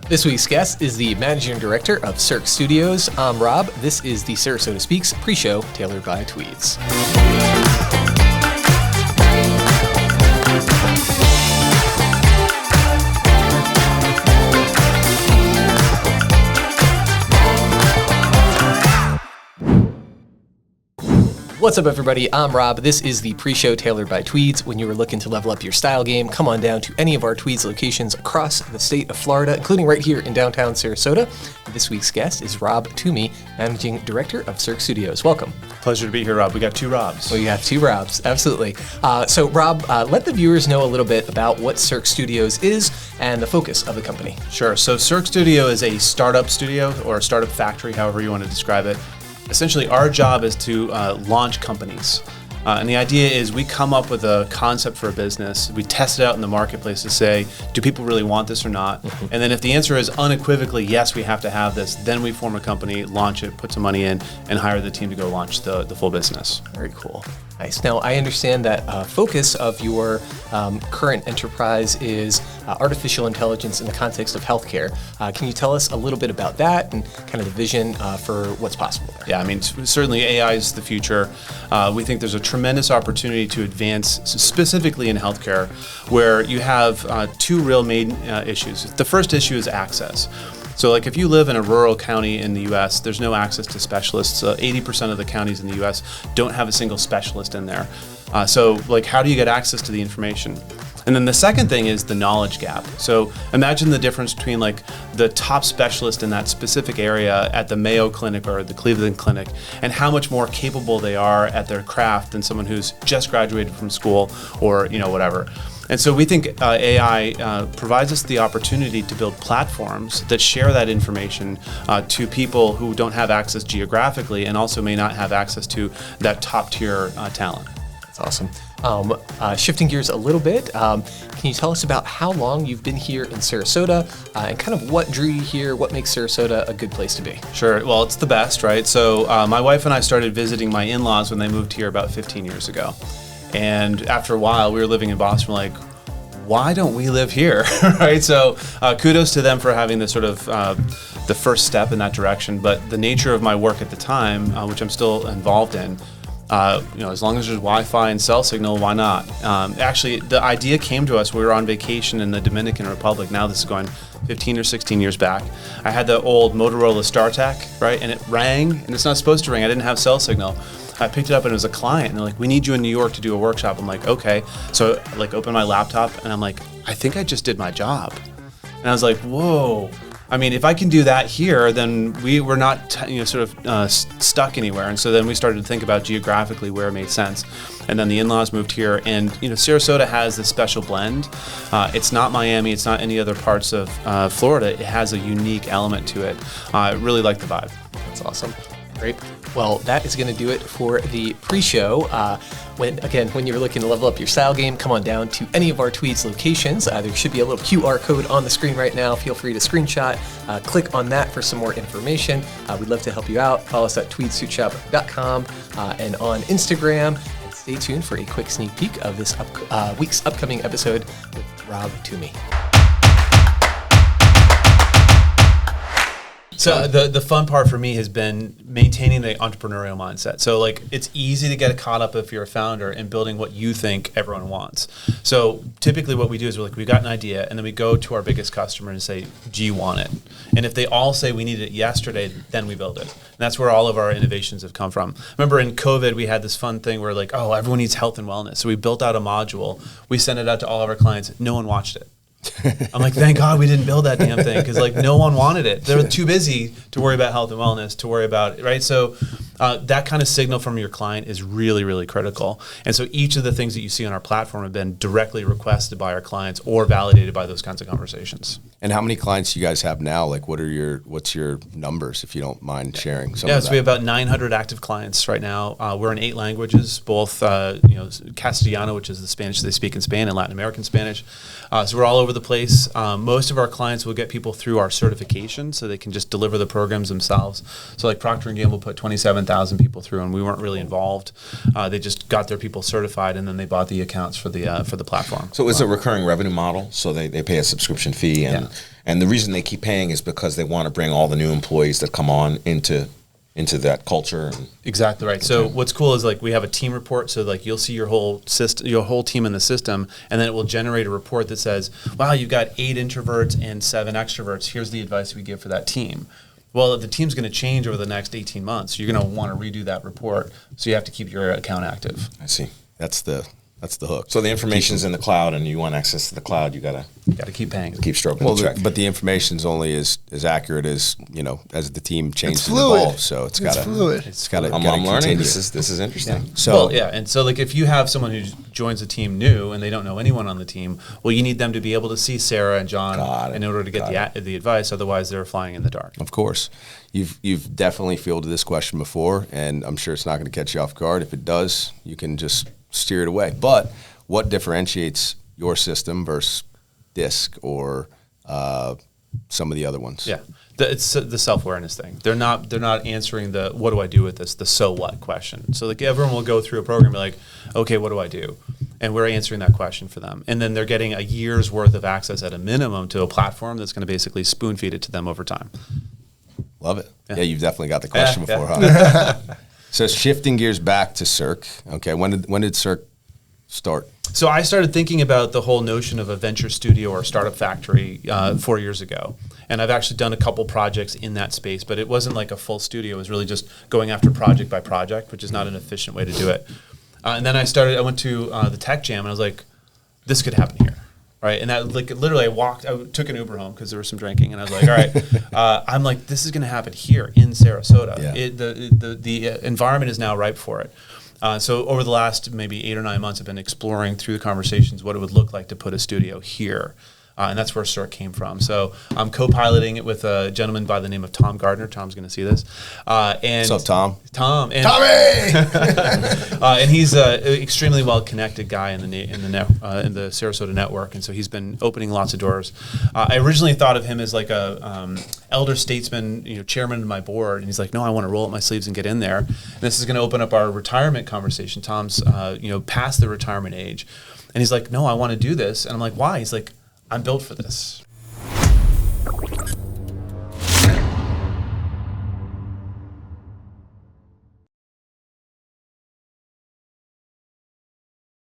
This week's guest is the Managing Director of SIRQ Studios. I'm Rob. This is the Sarasota SpeaX Pre-Show, tailored by Tweeds. What's up, everybody? I'm Rob. This is the Pre-Show tailored by Tweeds. When you are looking to level up your style game, come on down to any of our Tweeds locations across the state of Florida, including right here in downtown Sarasota. This week's guest is Rob Toomey, Managing Director of SIRQ Studios. Welcome. Pleasure to be here, Rob. We got two Robs. We have two Robs, absolutely. So, Rob, let the viewers know a little bit about what SIRQ Studios is and the focus of the company. Sure. So, SIRQ Studio is a startup studio or a startup factory, however you want to describe it. Essentially, our job is to launch companies. And the idea is we come up with a concept for a business, we test it out in the marketplace to say, do people really want this or not? Mm-hmm. And then if the answer is unequivocally, yes, we have to have this, then we form a company, launch it, put some money in, and hire the team to go launch the full business. Very cool. Nice. Now, I understand that focus of your current enterprise is artificial intelligence in the context of healthcare. Can you tell us a little bit about that and kind of the vision for what's possible there? Yeah, I mean, certainly AI is the future. We think there's a tremendous opportunity to advance specifically in healthcare, where you have two real main issues. The first issue is access. So like if you live in a rural county in the U.S., there's no access to specialists. 80% of the counties in the U.S. don't have a single specialist in there. So like how do you get access to the information? And then the second thing is the knowledge gap. So imagine the difference between like the top specialist in that specific area at the Mayo Clinic or the Cleveland Clinic and how much more capable they are at their craft than someone who's just graduated from school or, you know, whatever. And so we think AI provides us the opportunity to build platforms that share that information to people who don't have access geographically and also may not have access to that top tier talent. That's awesome. Shifting gears a little bit, can you tell us about how long you've been here in Sarasota and kind of what drew you here, what makes Sarasota a good place to be? Sure. Well, it's the best, right? So my wife and I started visiting my in-laws when they moved here about 15 years ago. And after a while, we were living in Boston, we're like, why don't we live here, right? So kudos to them for having the sort of the first step in that direction. But the nature of my work at the time, which I'm still involved in, as long as there's Wi-Fi and cell signal, why not? Actually, the idea came to us. We were on vacation in the Dominican Republic. Now this is going 15 or 16 years back. I had the old Motorola StarTAC, right? And it rang, and it's not supposed to ring. I didn't have cell signal. I picked it up and it was a client, and they're like, we need you in New York to do a workshop. I'm like, okay. So I open my laptop and I'm like, I think I just did my job. And I was like, whoa. I mean, if I can do that here, then we're not stuck anywhere. And so then we started to think about geographically where it made sense. And then the in-laws moved here, and Sarasota has this special blend. It's not Miami, it's not any other parts of Florida. It has a unique element to it. I really like the vibe. That's awesome. Great. Well, that is going to do it for the pre-show. When you're looking to level up your style game, come on down to any of our Tweeds locations. There should be a little QR code on the screen right now. Feel free to screenshot, click on that for some more information. We'd love to help you out. Follow us at tweedsuitshop.com and on Instagram. And stay tuned for a quick sneak peek of this week's upcoming episode with Rob Toomey. So the fun part for me has been maintaining the entrepreneurial mindset. So it's easy to get caught up if you're a founder in building what you think everyone wants. So typically what we do is we've got an idea, and then we go to our biggest customer and say, do you want it? And if they all say we need it yesterday, then we build it. And that's where all of our innovations have come from. Remember in COVID, we had this fun thing where everyone needs health and wellness. So we built out a module. We sent it out to all of our clients. No one watched it. I'm like, thank God we didn't build that damn thing, because no one wanted it. They were too busy to worry about health and wellness, to worry about it, right? So that kind of signal from your client is really, really critical. And so each of the things that you see on our platform have been directly requested by our clients or validated by those kinds of conversations. And how many clients do you guys have now? What's your numbers, if you don't mind sharing some of that? So we have about 900 active clients right now. We're in 8 languages, both Castellano, which is the Spanish they speak in Spain, and Latin American Spanish. So we're all over the place. Most of our clients will get people through our certification, so they can just deliver the programs themselves. So like Procter & Gamble put 27,000 people through, and we weren't really involved. They just got their people certified, and then they bought the accounts for the platform. So it's a recurring revenue model, so they pay a subscription fee, and the reason they keep paying is because they want to bring all the new employees that come on into that culture. Exactly right. So what's cool is like we have a team report. So like you'll see your whole system, your whole team in the system, and then it will generate a report that says, "Wow, you've got 8 introverts and 7 extroverts. Here's the advice we give for that team." Well, the team's going to change over the next 18 months. You're going to want to redo that report. So you have to keep your account active. I see. That's the hook. So the information's in the cloud, and you want access to the cloud, you gotta keep paying. keep stroking the check. But the information's only as accurate as as the team changes and fluid. evolves. So it's got to. I'm learning. This is interesting. Yeah. So and so like if you have someone who joins the team new and they don't know anyone on the team, well, you need them to be able to see Sarah and John in order to get the advice. Otherwise, they're flying in the dark. Of course, you've definitely fielded this question before, and I'm sure it's not going to catch you off guard. If it does, you can just steer it away. But what differentiates your system versus DISC or some of the other ones? Yeah, it's the self-awareness thing. They're not answering the "what do I do with this?" the "so what" question. So like everyone will go through a program and be like, "Okay, what do I do?" And we're answering that question for them. And then they're getting a year's worth of access at a minimum to a platform that's going to basically spoon feed it to them over time. Love it. Yeah, you've definitely got the question before, huh? So shifting gears back to SIRQ. Okay, when did SIRQ start? So I started thinking about the whole notion of a venture studio or startup factory 4 years ago. And I've actually done a couple projects in that space, but it wasn't like a full studio. It was really just going after project by project, which is not an efficient way to do it. And then I went to the Tech Jam, and I was like, this could happen here. Right, and that like literally, I took an Uber home because there was some drinking, and I was like, all right, I'm like, this is going to happen here in Sarasota. Yeah. The environment is now ripe for it. So over the last maybe 8 or 9 months, I've been exploring through the conversations what it would look like to put a studio here. And that's where SIRQ came from. So I'm co-piloting it with a gentleman by the name of Tom Gardner. Tom's going to see this. What's up, Tom? Tom. And Tommy! And he's an extremely well-connected guy in the Sarasota network, and so he's been opening lots of doors. I originally thought of him as like a elder statesman, chairman of my board, and he's like, no, I want to roll up my sleeves and get in there. And this is going to open up our retirement conversation. Tom's past the retirement age, and he's like, no, I want to do this, and I'm like, why? He's like, I'm built for this,